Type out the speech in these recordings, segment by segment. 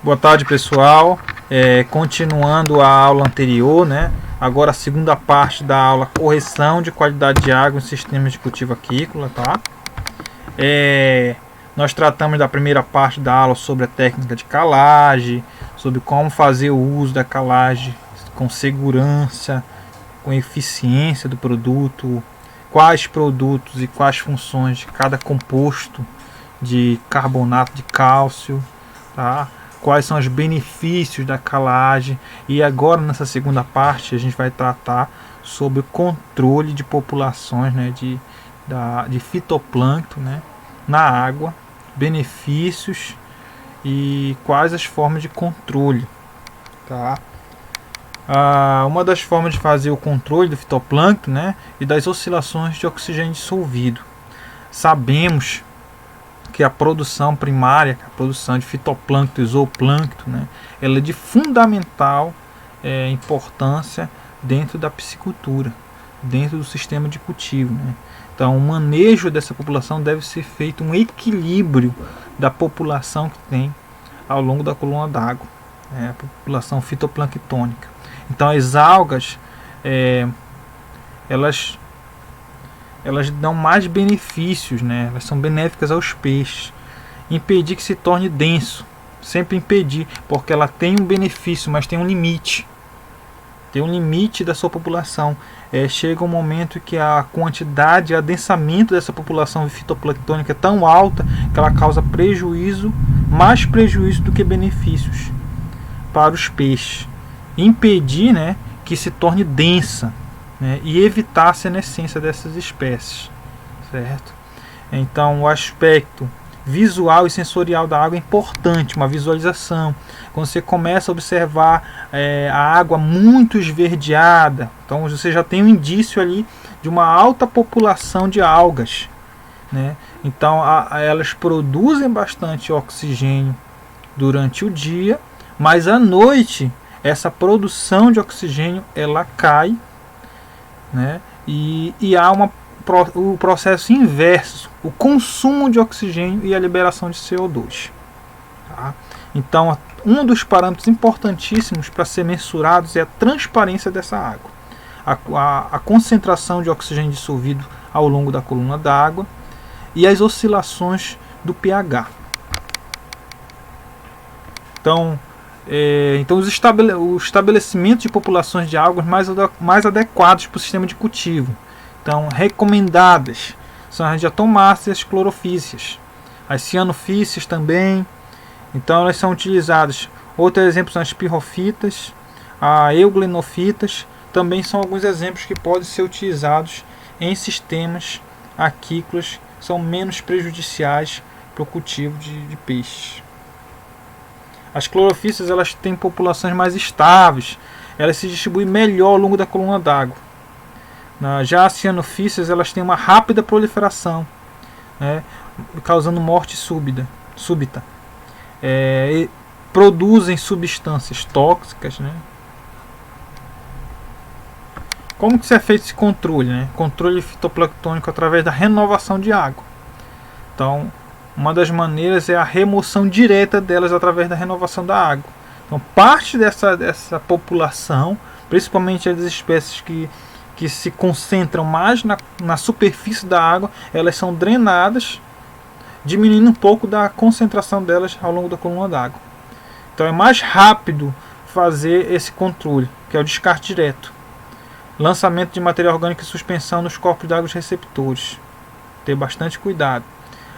Boa tarde, pessoal. Continuando a aula anterior, né? Agora a segunda parte da aula, correção de qualidade de água em sistemas de cultivo aquícola, tá? Nós tratamos da primeira parte da aula sobre a técnica de calagem, sobre como fazer o uso da calagem com segurança, com eficiência do produto, quais produtos e quais funções de cada composto de carbonato de cálcio, tá? Quais são os benefícios da calagem. E agora nessa segunda parte a gente vai tratar sobre o controle de populações, né, de fitoplâncton, né, na água, benefícios e quais as formas de controle, tá? Uma das formas de fazer o controle do fitoplâncton, né, e das oscilações de oxigênio dissolvido. Sabemos que a produção primária, a produção de fitoplâncton e zooplâncton, né, ela é de fundamental importância dentro da piscicultura, dentro do sistema de cultivo, né. Então, o manejo dessa população deve ser feito um equilíbrio da população que tem ao longo da coluna d'água, a população fitoplanctônica. Então, as algas, elas dão mais benefícios, né? Elas são benéficas aos peixes. Impedir que se torne denso, sempre impedir, porque ela tem um benefício, mas tem um limite. Tem um limite da sua população. Chega um momento que a quantidade, o adensamento dessa população fitoplanctônica é tão alta que ela causa prejuízo, mais prejuízo do que benefícios para os peixes. Impedir, né, que se torne densa, né, e evitar a senescência dessas espécies, certo? Então, o aspecto visual e sensorial da água é importante, uma visualização. Quando você começa a observar a água muito esverdeada, então você já tem um indício ali de uma alta população de algas, né? Então, elas produzem bastante oxigênio durante o dia, mas à noite essa produção de oxigênio ela cai, né? E há o processo inverso, o consumo de oxigênio e a liberação de CO2. Tá? Então, um dos parâmetros importantíssimos para ser mensurados é a transparência dessa água, a concentração de oxigênio dissolvido ao longo da coluna d'água e as oscilações do pH. Então, o estabelecimento de populações de algas mais adequados para o sistema de cultivo. Então, recomendadas são as diatomáceas e as clorofíceas. As cianofíceas também. Então, elas são utilizadas. Outros exemplos são as pirrofitas, a euglenofitas. Também são alguns exemplos que podem ser utilizados em sistemas aquícolas que são menos prejudiciais para o cultivo de peixes. As clorofíceas, elas têm populações mais estáveis, elas se distribuem melhor ao longo da coluna d'água. Já as cianofíceas, elas têm uma rápida proliferação, né, causando morte súbita. E produzem substâncias tóxicas, né. Como que se é feito esse controle, né? Controle fitoplanctônico através da renovação de água. Então, uma das maneiras é a remoção direta delas através da renovação da água. Então, parte dessa população, principalmente as espécies que se concentram mais na superfície da água, elas são drenadas, diminuindo um pouco da concentração delas ao longo da coluna d'água. Então, é mais rápido fazer esse controle, que é o descarte direto. Lançamento de material orgânico e suspensão nos corpos d'água receptores. Ter bastante cuidado.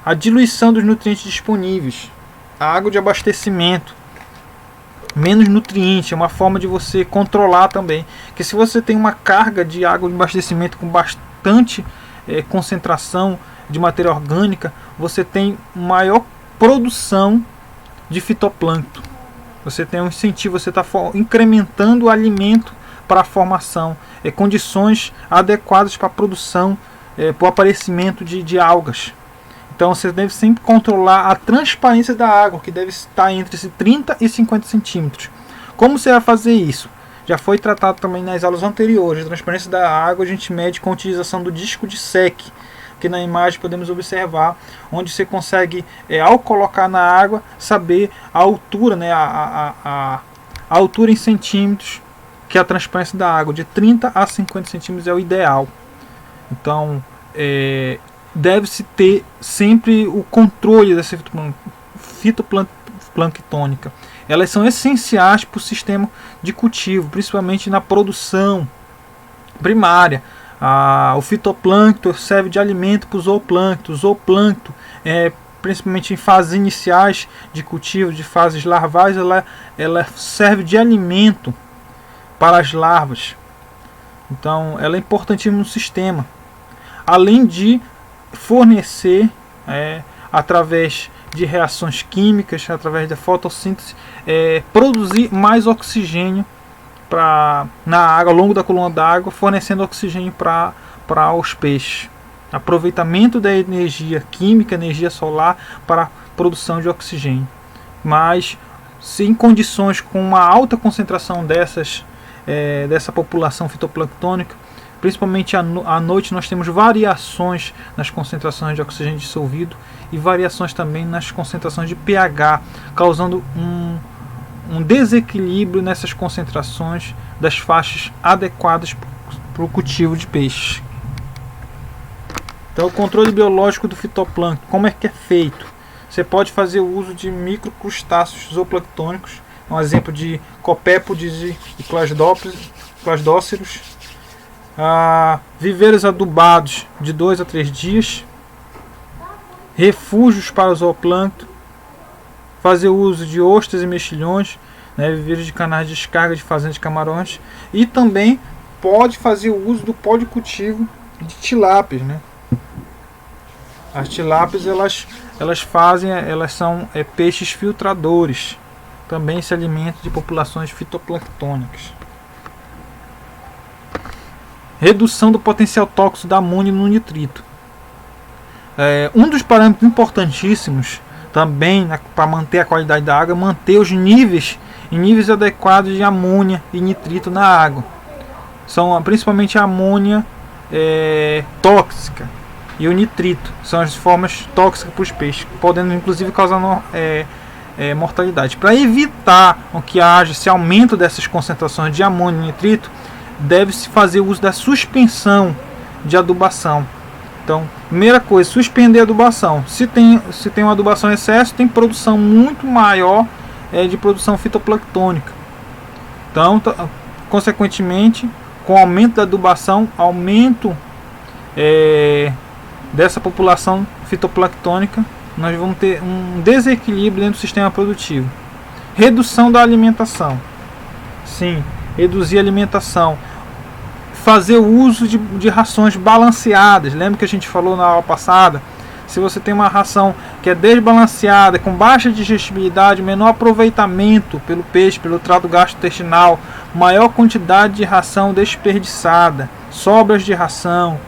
A diluição dos nutrientes disponíveis. A água de abastecimento. Menos nutrientes. É uma forma de você controlar também. Porque se você tem uma carga de água de abastecimento com bastante concentração de matéria orgânica, você tem maior produção de fitoplâncton. Você tem um incentivo, você está incrementando o alimento para a formação. Condições adequadas para a produção, para o aparecimento de algas. Então você deve sempre controlar a transparência da água, que deve estar entre 30 e 50 centímetros. Como você vai fazer isso? Já foi tratado também nas aulas anteriores. A transparência da água a gente mede com a utilização do disco de Secchi, Aqui na imagem podemos observar onde você consegue, ao colocar na água, saber a altura, né, a altura em centímetros, que é a transparência da água. De 30 a 50 centímetros é o ideal. Então, deve-se ter sempre o controle dessa fitoplanctônica. Elas são essenciais para o sistema de cultivo, principalmente na produção primária. O fitoplâncton serve de alimento para o zooplâncton. O zooplâncton, principalmente em fases iniciais de cultivo, de fases larvais, ela serve de alimento para as larvas. Então, ela é importantíssima no sistema. Além de fornecer, através de reações químicas, através da fotossíntese, produzir mais oxigênio na água, ao longo da coluna d'água, fornecendo oxigênio para os peixes. Aproveitamento da energia química, energia solar, para a produção de oxigênio. Mas, se em condições com uma alta concentração dessa população fitoplanctônica, principalmente à noite, nós temos variações nas concentrações de oxigênio dissolvido e variações também nas concentrações de pH, causando um desequilíbrio nessas concentrações das faixas adequadas para o cultivo de peixes. Então, o controle biológico do fitoplâncton, como é que é feito? Você pode fazer o uso de microcrustáceos zooplanctônicos, um exemplo de copépodes e clasdóceros, viveiros adubados de 2 a 3 dias, refúgios para o zooplâncton, fazer uso de ostras e mexilhões, né, viveiros de canais de descarga de fazendas de camarões, e também pode fazer o uso do pó de cultivo de tilápias, né? As tilápias elas são peixes filtradores, também se alimentam de populações fitoplanctônicas. Redução do potencial tóxico da amônia no nitrito. Um dos parâmetros importantíssimos também para manter a qualidade da água é manter os níveis adequados de amônia e nitrito na água. São principalmente a amônia tóxica e o nitrito, são as formas tóxicas para os peixes, podendo inclusive causar mortalidade. Para evitar que haja esse aumento dessas concentrações de amônia e nitrito, deve-se fazer uso da suspensão de adubação. Então, primeira coisa, suspender a adubação. Se tem uma adubação em excesso, tem produção muito maior de produção fitoplanctônica. Então, consequentemente, com o aumento da adubação, aumento dessa população fitoplanctônica, nós vamos ter um desequilíbrio dentro do sistema produtivo. Redução da alimentação. Sim, reduzir a alimentação. Fazer o uso de rações balanceadas. Lembra que a gente falou na aula passada? Se você tem uma ração que é desbalanceada, com baixa digestibilidade, menor aproveitamento pelo peixe, pelo trato gastrointestinal, maior quantidade de ração desperdiçada, sobras de ração,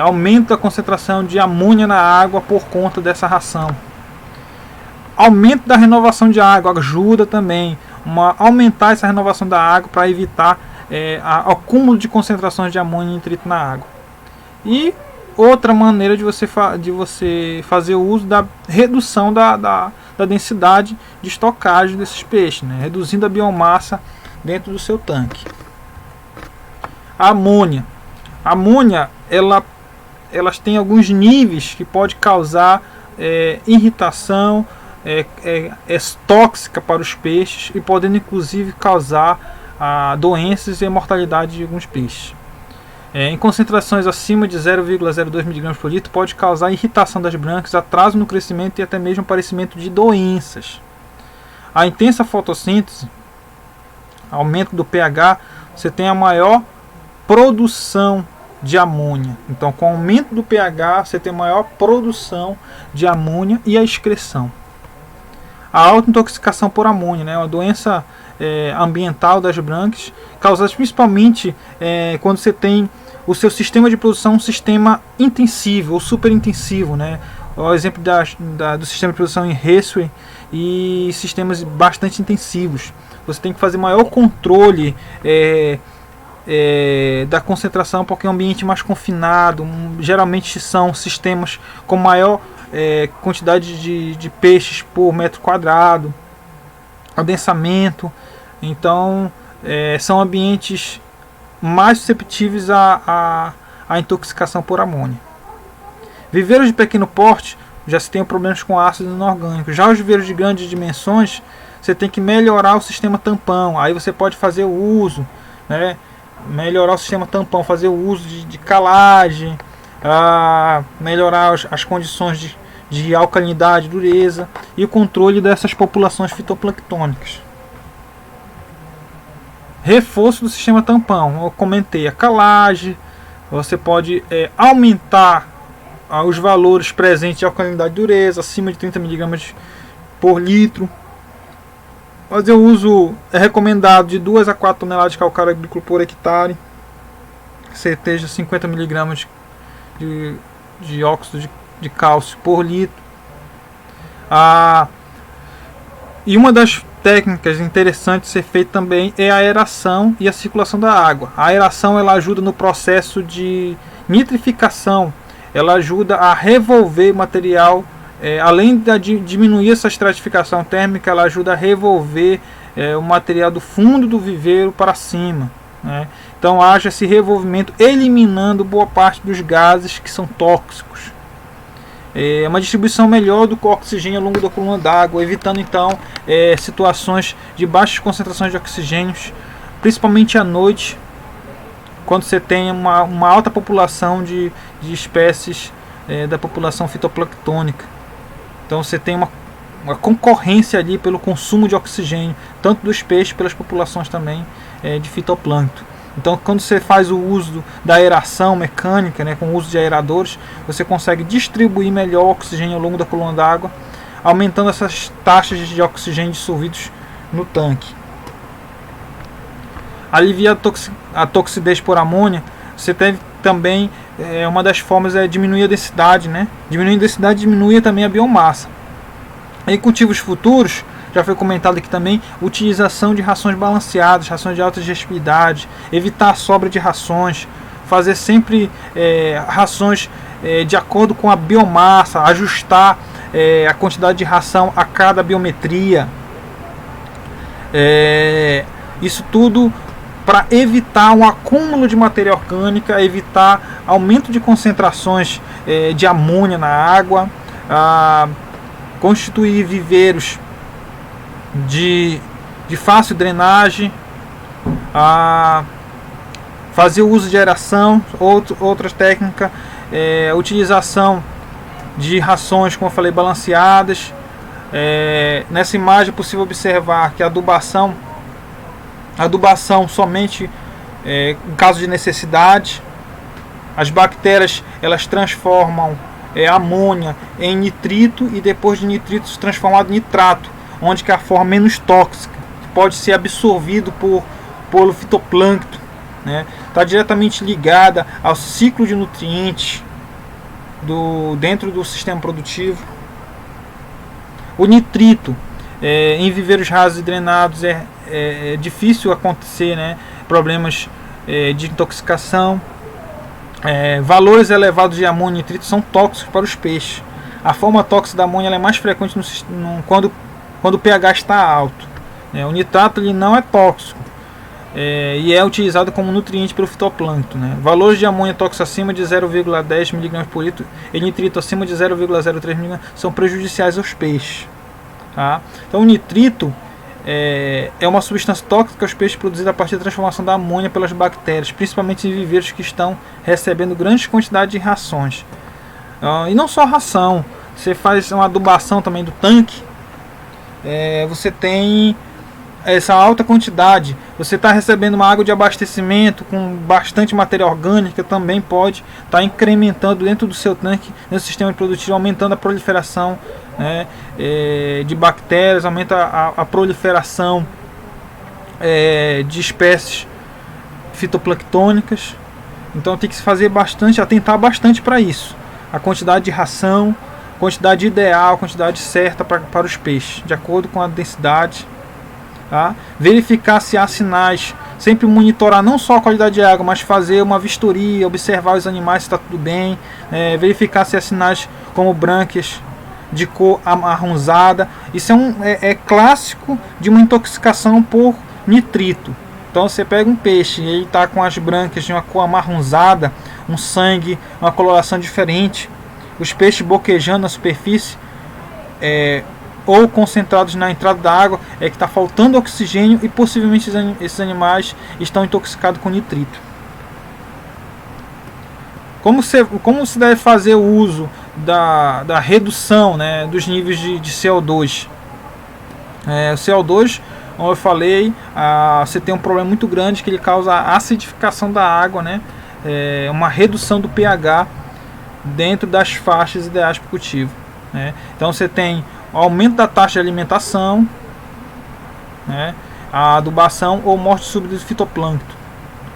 aumento da concentração de amônia na água por conta dessa ração. Aumento da renovação de água ajuda também. Aumentar essa renovação da água para evitar acúmulo de concentrações de amônia e nitrito na água. E outra maneira de você fazer o uso da redução da densidade de estocagem desses peixes, né? Reduzindo a biomassa dentro do seu tanque. A amônia. A amônia, elas têm alguns níveis que pode causar irritação, é tóxica para os peixes e podendo inclusive causar doenças e mortalidade de alguns peixes. Em concentrações acima de 0,02 mg por litro pode causar irritação das brancas, atraso no crescimento e até mesmo aparecimento de doenças. A intensa fotossíntese, aumento do pH, você tem a maior produção de amônia. Então, com o aumento do pH, você tem maior produção de amônia e a excreção. A autointoxicação por amônia, né, uma doença ambiental das brancas, causada principalmente quando você tem o seu sistema de produção um sistema intensivo ou super intensivo, né? O exemplo do sistema de produção em Raceway e sistemas bastante intensivos. Você tem que fazer maior controle da concentração, porque é um ambiente mais confinado, geralmente são sistemas com maior quantidade de peixes por metro quadrado, adensamento. Então são ambientes mais susceptíveis à intoxicação por amônia. Viveiros de pequeno porte já se tem problemas com ácidos inorgânicos. Já os viveiros de grandes dimensões, você tem que melhorar o sistema tampão. Aí você pode fazer o uso, né, melhorar o sistema tampão, fazer o uso de calagem, melhorar as condições de alcalinidade, dureza e o controle dessas populações fitoplanctônicas. Reforço do sistema tampão, eu comentei a calagem. Você pode aumentar os valores presentes de alcalinidade e dureza, acima de 30 mg por litro. Fazer o uso recomendado de 2 a 4 toneladas de calcário agrícola por hectare, que seja 50 mg de óxido de cálcio por litro. E uma das técnicas interessantes de ser feita também é a aeração e a circulação da água. A aeração ela ajuda no processo de nitrificação, ela ajuda a revolver material, além de diminuir essa estratificação térmica, ela ajuda a revolver o material do fundo do viveiro para cima, né? Então haja esse revolvimento, eliminando boa parte dos gases que são tóxicos. É uma distribuição melhor do oxigênio ao longo da coluna d'água, evitando então situações de baixas concentrações de oxigênios, principalmente à noite, quando você tem uma alta população de espécies da população fitoplanctônica. Então você tem uma concorrência ali pelo consumo de oxigênio, tanto dos peixes pelas populações também de fitoplâncton. Então quando você faz o uso da aeração mecânica, né, com o uso de aeradores, você consegue distribuir melhor o oxigênio ao longo da coluna d'água, aumentando essas taxas de oxigênio dissolvidos no tanque. Aliviar a toxidez por amônia, você teve também, uma das formas é diminuir a densidade, né? Diminuir a densidade diminui também a biomassa. Em cultivos futuros, já foi comentado aqui também, utilização de rações balanceadas, rações de alta digestibilidade, evitar a sobra de rações, fazer sempre rações de acordo com a biomassa, ajustar a quantidade de ração a cada biometria. Isso tudo para evitar um acúmulo de matéria orgânica, evitar aumento de concentrações de amônia na água, constituir viveiros de fácil drenagem, fazer o uso de aeração, outras técnicas, utilização de rações, como eu falei, balanceadas. Nessa imagem é possível observar que a adubação somente em caso de necessidade. As bactérias elas transformam amônia em nitrito e depois de nitrito se transformado em nitrato, onde que é a forma menos tóxica, que pode ser absorvido pelo fitoplâncton, né? Está diretamente ligada ao ciclo de nutrientes dentro do sistema produtivo. O nitrito em viveiros rasos e drenados é difícil acontecer, né, problemas de intoxicação. Valores elevados de amônia e nitrito são tóxicos para os peixes. A forma tóxica da amônia ela é mais frequente quando o pH está alto. O nitrato ele não é tóxico e é utilizado como nutriente pelo fitoplâncton, né? Valores de amônia tóxica acima de 0,10 mg por litro e nitrito acima de 0,03 mg são prejudiciais aos peixes. Tá? Então o nitrito é uma substância tóxica aos peixes produzida a partir da transformação da amônia pelas bactérias, principalmente em viveiros que estão recebendo grandes quantidades de rações. E não só ração, você faz uma adubação também do tanque, você tem essa alta quantidade, você está recebendo uma água de abastecimento com bastante matéria orgânica, também pode estar incrementando dentro do seu tanque, nesse sistema produtivo, aumentando a proliferação, né, de bactérias, aumenta a proliferação de espécies fitoplanctônicas. Então tem que se fazer bastante, atentar bastante para isso. A quantidade de ração, quantidade ideal, quantidade certa para os peixes, de acordo com a densidade. Tá? Verificar se há sinais sempre monitorar não só a qualidade de água, mas fazer uma vistoria, observar os animais se está tudo bem, verificar se há sinais como brânquias de cor amarronzada. Isso é clássico de uma intoxicação por nitrito. Então você pega um peixe e ele está com as brânquias de uma cor amarronzada, um sangue, uma coloração diferente, os peixes boquejando na superfície, ou concentrados na entrada da água, que está faltando oxigênio e possivelmente esses animais estão intoxicados com nitrito. Como se deve fazer o uso da redução, né, dos níveis de CO2? O CO2, como eu falei, você tem um problema muito grande que ele causa a acidificação da água, né, uma redução do pH dentro das faixas ideais para o cultivo, né. Então você tem aumento da taxa de alimentação, né, a adubação ou morte súbita do fitoplâncton.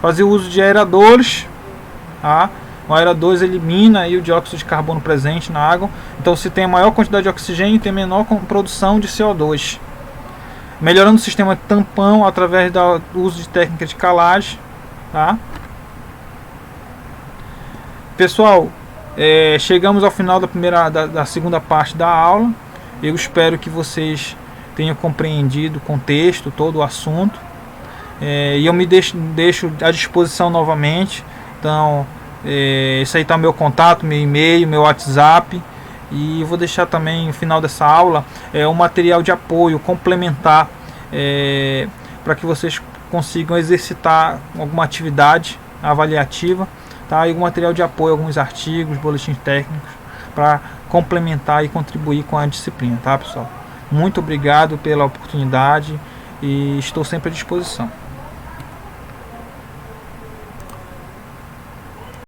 Fazer uso de aeradores, tá? O aerador elimina aí o dióxido de carbono presente na água, então se tem maior quantidade de oxigênio, tem menor produção de CO2. Melhorando o sistema de tampão através do uso de técnicas de calagem, tá? Pessoal, chegamos ao final da segunda parte da aula. Eu espero que vocês tenham compreendido o contexto, todo o assunto, e eu me deixo à disposição novamente. Então, esse aí está o meu contato, meu e-mail, meu WhatsApp, e eu vou deixar também no final dessa aula um material de apoio complementar, para que vocês consigam exercitar alguma atividade avaliativa, tá? E um material de apoio, alguns artigos, boletins técnicos, para complementar e contribuir com a disciplina, tá, pessoal? Muito obrigado pela oportunidade e estou sempre à disposição.